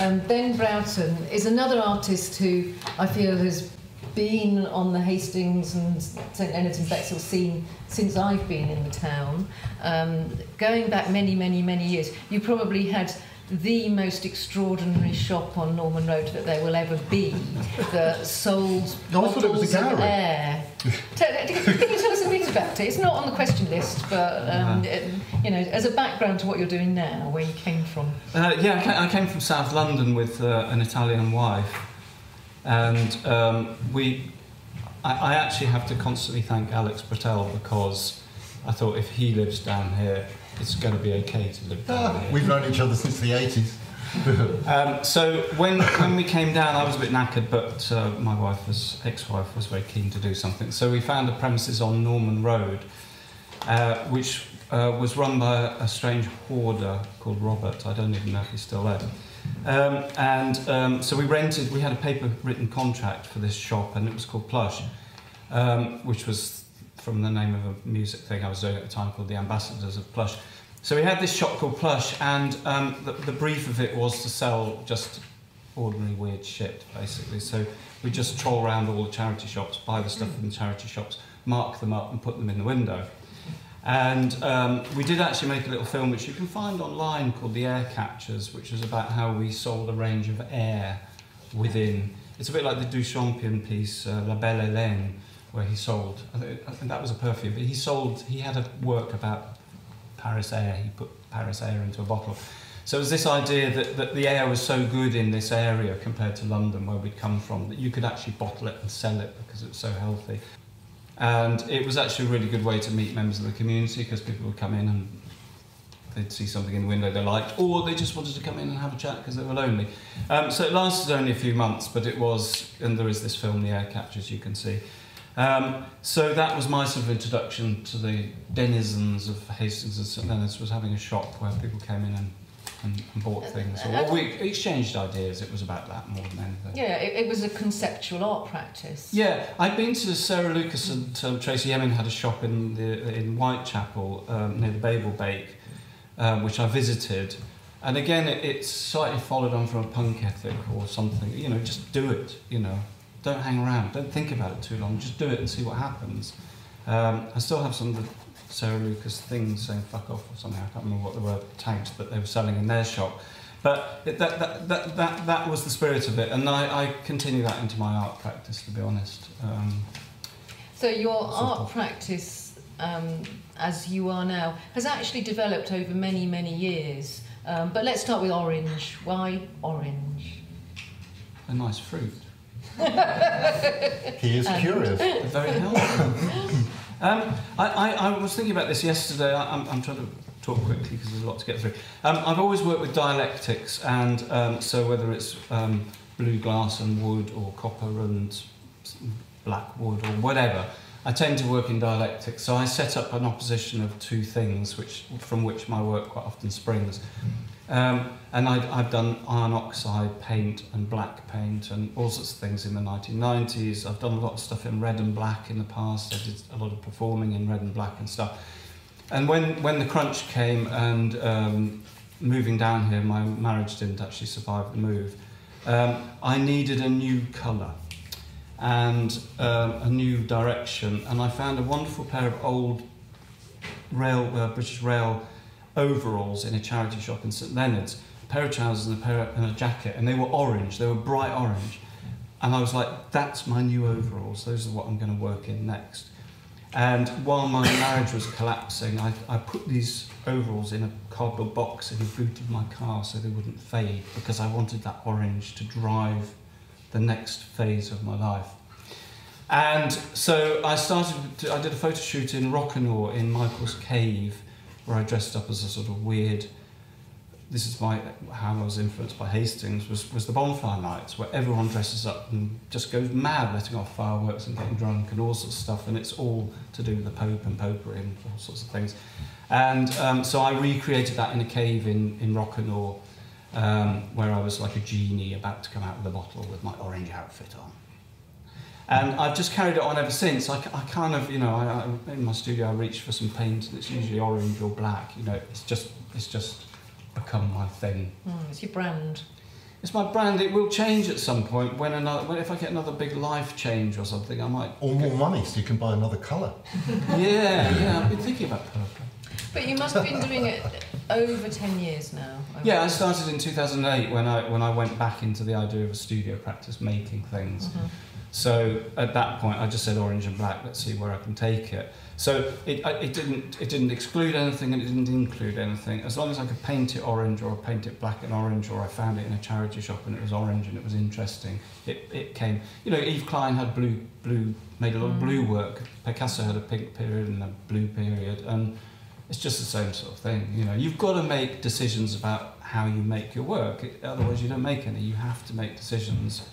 Ben Browton is another artist who I feel has been on the Hastings and St Leonard's and Bexhill scene since I've been in the town. Going back many, many, many years, you probably had the most extraordinary shop on Norman Road that there will ever be, that sold bottles of air. Can you tell us a bit about it? It's not on the question list, but you know, as a background to what you're doing now, where you came from. Yeah, I came from South London with an Italian wife, and I actually have to constantly thank Alex Brattell, because I thought if he lives down here, it's going to be okay to live down here. We've known each other since the 80s. So when we came down, I was a bit knackered, but my ex-wife was very keen to do something. So we found a premises on Norman Road, which was run by a strange hoarder called Robert. I don't even know if he's still there. So we had a paper-written contract for this shop, and it was called Plush, which was from the name of a music thing I was doing at the time called the Ambassadors of Plush. So we had this shop called Plush, and the brief of it was to sell just ordinary weird shit, basically. So we just troll around all the charity shops, buy the stuff from the charity shops, mark them up and put them in the window. And we did actually make a little film which you can find online called The Air Catchers, which was about how we sold a range of air within. It's a bit like the Duchampion piece, La Belle Hélène, where he sold, I think that was a perfume, but he had a work about Paris air. He put Paris air into a bottle. So it was this idea that the air was so good in this area compared to London, where we'd come from, that you could actually bottle it and sell it because it was so healthy. And it was actually a really good way to meet members of the community, because people would come in and they'd see something in the window they liked, or they just wanted to come in and have a chat because they were lonely. So it lasted only a few months, but it was, and there is this film, The Air Catchers, you can see. So that was my sort of introduction to the denizens of Hastings and St Leonard's, was having a shop where people came in and bought things. Or we exchanged ideas. It was about that more than anything. Yeah, it was a conceptual art practice. Yeah, I'd been to Sarah Lucas and Tracy Emin had a shop in Whitechapel near the Babel Bake, which I visited. And again, it slightly followed on from a punk ethic or something. You know, just do it, you know. Don't hang around, don't think about it too long, just do it and see what happens. I still have some of the Sarah Lucas things saying fuck off or something, I can't remember what they were, tags that they were selling in their shop. But that was the spirit of it, and I continue that into my art practice, to be honest. So your art practice, as you are now, has actually developed over many, many years. But let's start with orange. Why orange? A nice fruit. He is curious. Very healthy. I was thinking about this yesterday. I'm trying to talk quickly because there's a lot to get through. I've always worked with dialectics, and so whether it's blue glass and wood, or copper and black wood, or whatever, I tend to work in dialectics. So I set up an opposition of two things, from which my work quite often springs. And I've done iron oxide paint and black paint and all sorts of things in the 1990s. I've done a lot of stuff in red and black in the past. I did a lot of performing in red and black and stuff. And when the crunch came and moving down here, my marriage didn't actually survive the move. I needed a new colour and a new direction. And I found a wonderful pair of old British Rail overalls in a charity shop in St Leonard's, a pair of trousers and a jacket, and they were orange, they were bright orange. And I was like, that's my new overalls, those are what I'm going to work in next. And while my marriage was collapsing, I put these overalls in a cardboard box in the boot of my car so they wouldn't fade, because I wanted that orange to drive the next phase of my life. And so I did a photo shoot in Rockanaw in Michael's Cave, where I dressed up as a sort of weird, this is how I was influenced by Hastings, was the bonfire nights, where everyone dresses up and just goes mad, letting off fireworks and getting drunk and all sorts of stuff, and it's all to do with the Pope and Popery and all sorts of things. And so I recreated that in a cave in Rockanaw, where I was like a genie about to come out of the bottle with my orange outfit on. And I've just carried it on ever since. I kind of, you know, in my studio I reach for some paint, and it's usually orange or black. You know, it's just become my thing. It's your brand. It's my brand. It will change at some point if I get another big life change or something. I might. Or more money, so you can buy another colour. Yeah. I've been thinking about purple. But you must have been doing it over 10 years now. Yeah, I started in 2008 when I went back into the idea of a studio practice, making things. So at that point, I just said orange and black. Let's see where I can take it. So it didn't exclude anything and it didn't include anything. As long as I could paint it orange or paint it black and orange, or I found it in a charity shop and it was orange and it was interesting, it came. You know, Yves Klein had made a lot of blue work. Picasso had a pink period and a blue period, and it's just the same sort of thing. You know, you've got to make decisions about how you make your work. Otherwise, you don't make any. You have to make decisions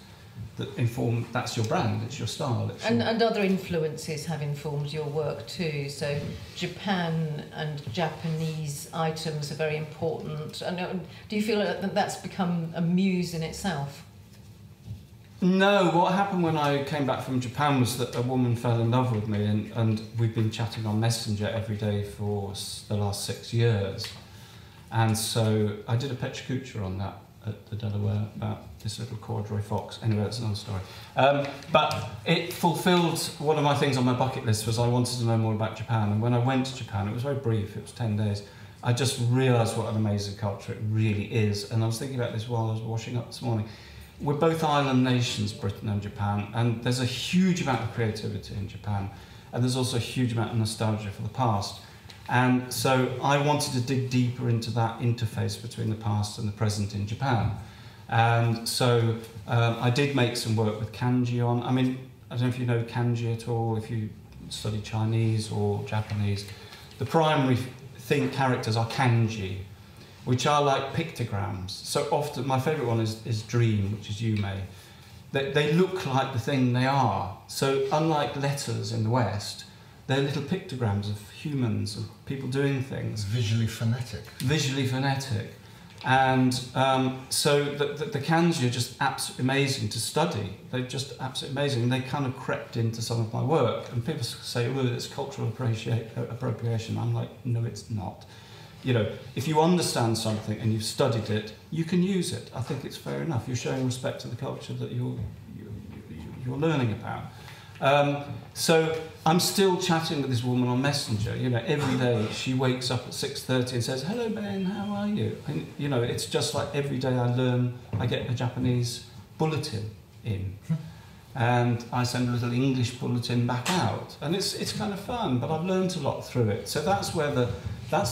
that inform. That's your brand. It's your style. And other influences have informed your work too. So Japan and Japanese items are very important. And do you feel that that's become a muse in itself? No, what happened when I came back from Japan was that a woman fell in love with me, and we've been chatting on Messenger every day for the last 6 years. And so I did a pecha kucha on that at the Delaware about this little corduroy fox. Anyway, that's another story. But it fulfilled one of my things on my bucket list. Was I wanted to know more about Japan, and when I went to Japan, it was very brief, it was 10 days, I just realised what an amazing culture it really is. And I was thinking about this while I was washing up this morning. We're both island nations, Britain and Japan, and there's a huge amount of creativity in Japan, and there's also a huge amount of nostalgia for the past. And so I wanted to dig deeper into that interface between the past and the present in Japan. And so I did make some work with kanji on. I mean, I don't know if you know kanji at all, if you study Chinese or Japanese. The primary characters are kanji, which are like pictograms. So often, my favourite one is dream, which is yume. They look like the thing they are. So unlike letters in the West, they're little pictograms of humans, of people doing things. Visually phonetic. Visually phonetic. And so the kanji are just absolutely amazing to study. They're just absolutely amazing. And they kind of crept into some of my work. And people say, well, it's cultural appropriation. I'm like, no, it's not. You know, if you understand something and you've studied it, you can use it. I think it's fair enough. You're showing respect to the culture that you're learning about. So I'm still chatting with this woman on Messenger. You know, every day she wakes up at 6:30 and says, "Hello Ben, how are you?" And you know, it's just like every day I get a Japanese bulletin in, and I send a little English bulletin back out, and it's kind of fun. But I've learned a lot through it. So that's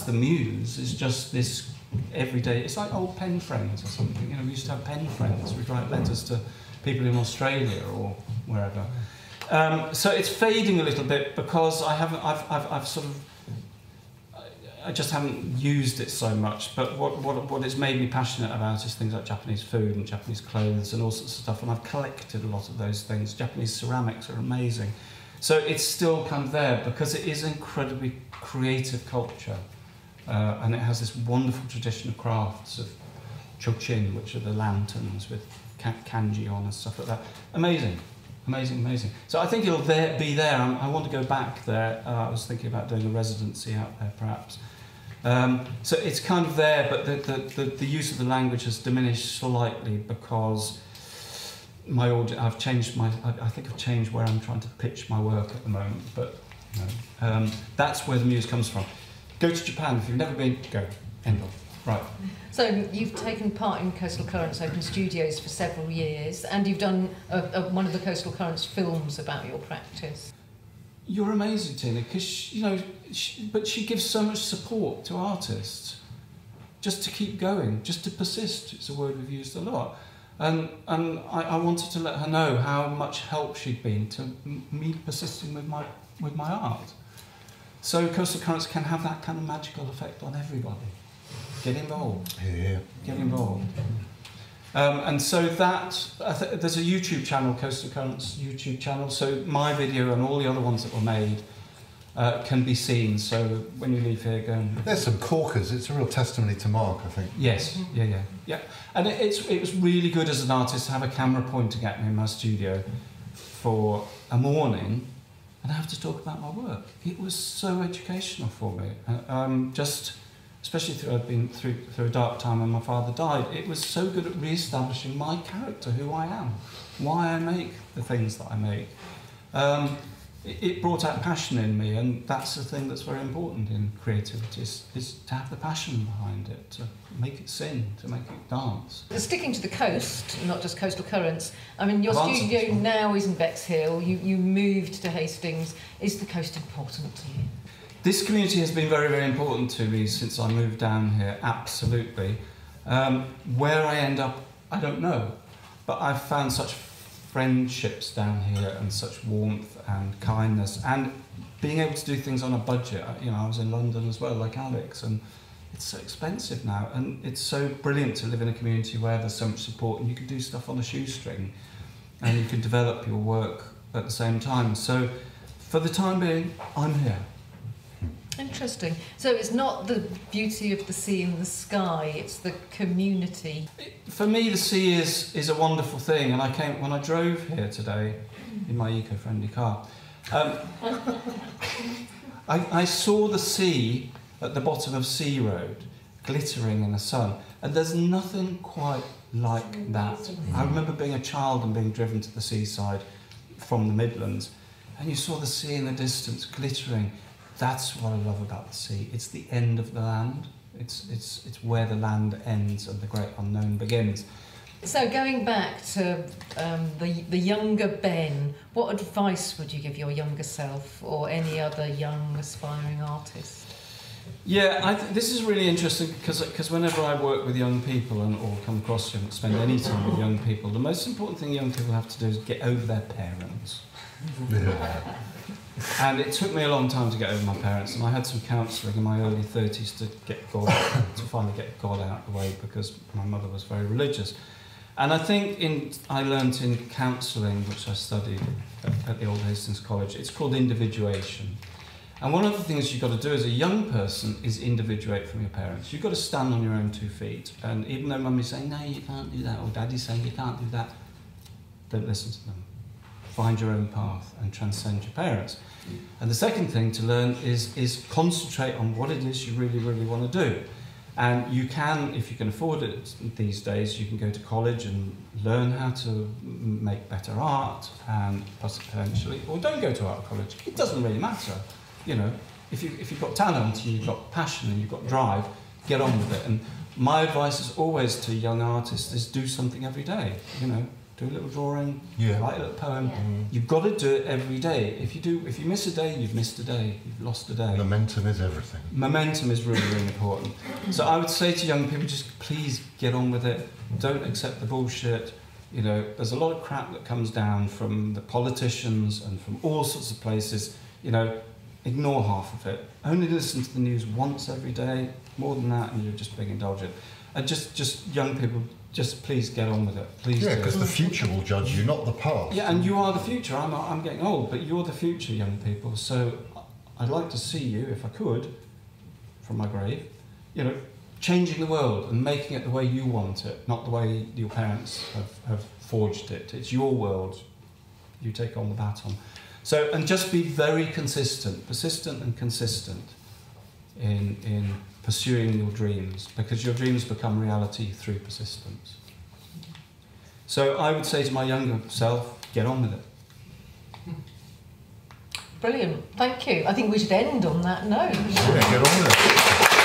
the muse. Is just this everyday. It's like old pen friends or something. You know, we used to have pen friends. We'd write letters to people in Australia or wherever. So it's fading a little bit because I just haven't used it so much. But what it's made me passionate about is things like Japanese food and Japanese clothes and all sorts of stuff. And I've collected a lot of those things. Japanese ceramics are amazing. So it's still kind of there because it is incredibly creative culture. And it has this wonderful tradition of crafts of chochin, which are the lanterns with kanji on and stuff like that. Amazing. Amazing, amazing. So I think it'll be there. I want to go back there. I was thinking about doing a residency out there, perhaps. So it's kind of there, but the use of the language has diminished slightly because I've changed I think I've changed where I'm trying to pitch my work at the moment. But you know, that's where the muse comes from. Go to Japan if you've never been. Go. End of. Right. So you've taken part in Coastal Currents Open Studios for several years, and you've done one of the Coastal Currents films about your practice. You're amazing, Tina, because you know, but she gives so much support to artists, just to keep going, just to persist. It's a word we've used a lot, and I wanted to let her know how much help she'd been to me persisting with my art. So Coastal Currents can have that kind of magical effect on everybody. Get involved. Yeah. Get involved. And so there's a YouTube channel, Coastal Currents YouTube channel. So my video and all the other ones that were made can be seen. So when you leave here, go and... There's some corkers. It's a real testimony to Mark, I think. Yes. Yeah. And it was really good as an artist to have a camera pointing at me in my studio for a morning and have to talk about my work. It was so educational for me. Just especially I'd been through a dark time when my father died. It was so good at re-establishing my character, who I am, why I make the things that I make. It brought out passion in me, and that's the thing that's very important in creativity, is to have the passion behind it, to make it sing, to make it dance. Sticking to the coast, not just coastal currents, I mean, your studio now is in Bexhill, you moved to Hastings. Is the coast important to you? This community has been very, very important to me since I moved down here, absolutely. Where I end up, I don't know, but I've found such friendships down here and such warmth and kindness, and being able to do things on a budget. You know, I was in London as well, like Alex, and it's so expensive now, and it's so brilliant to live in a community where there's so much support and you can do stuff on a shoestring and you can develop your work at the same time. So for the time being, I'm here. Interesting. So it's not the beauty of the sea and the sky, it's the community. For me, the sea is a wonderful thing, and when I drove here today in my eco-friendly car, I saw the sea at the bottom of Sea Road, glittering in the sun, and there's nothing quite like that. I remember being a child and being driven to the seaside from the Midlands, and you saw the sea in the distance, glittering. That's what I love about the sea. It's the end of the land. It's where the land ends and the great unknown begins. So going back to the younger Ben, what advice would you give your younger self or any other young aspiring artist? Yeah, this is really interesting because whenever I work with young people or come across them, spend any time with young people, the most important thing young people have to do is get over their parents. Yeah. And it took me a long time to get over my parents, and I had some counselling in my early 30s to finally get God out of the way, because my mother was very religious. And I think I learnt in counselling, which I studied at the Old Hastings College, it's called individuation. And one of the things you've got to do as a young person is individuate from your parents. You've got to stand on your own 2 feet. And even though mummy's saying, no, you can't do that, or daddy's saying, you can't do that, don't listen to them. Find your own path and transcend your parents. And the second thing to learn is concentrate on what it is you really, really want to do. And you can, if you can afford it these days, you can go to college and learn how to make better art, and potentially, or don't go to art college. It doesn't really matter. You know, if you've got talent and you've got passion and you've got drive, get on with it. And my advice is always to young artists is do something every day. You know, do a little drawing, write a little poem. Yeah. You've got to do it every day. If you miss a day, you've missed a day. You've lost a day. Momentum is everything. Momentum is really, really important. So I would say to young people, just please get on with it. Don't accept the bullshit. You know, there's a lot of crap that comes down from the politicians and from all sorts of places. You know, ignore half of it. Only listen to the news once every day. More than that, and you're just being indulgent. And just young people, just please get on with it. Please. Yeah, because the future will judge you, not the past. Yeah, and you are the future. I'm getting old, but you're the future, young people. So I'd like to see you, if I could, from my grave, you know, changing the world and making it the way you want it, not the way your parents have forged it. It's your world. You take on the baton. So, and just be very persistent and consistent in pursuing your dreams, because your dreams become reality through persistence. So I would say to my younger self, get on with it. Brilliant, thank you. I think we should end on that note. Yeah, get on with it.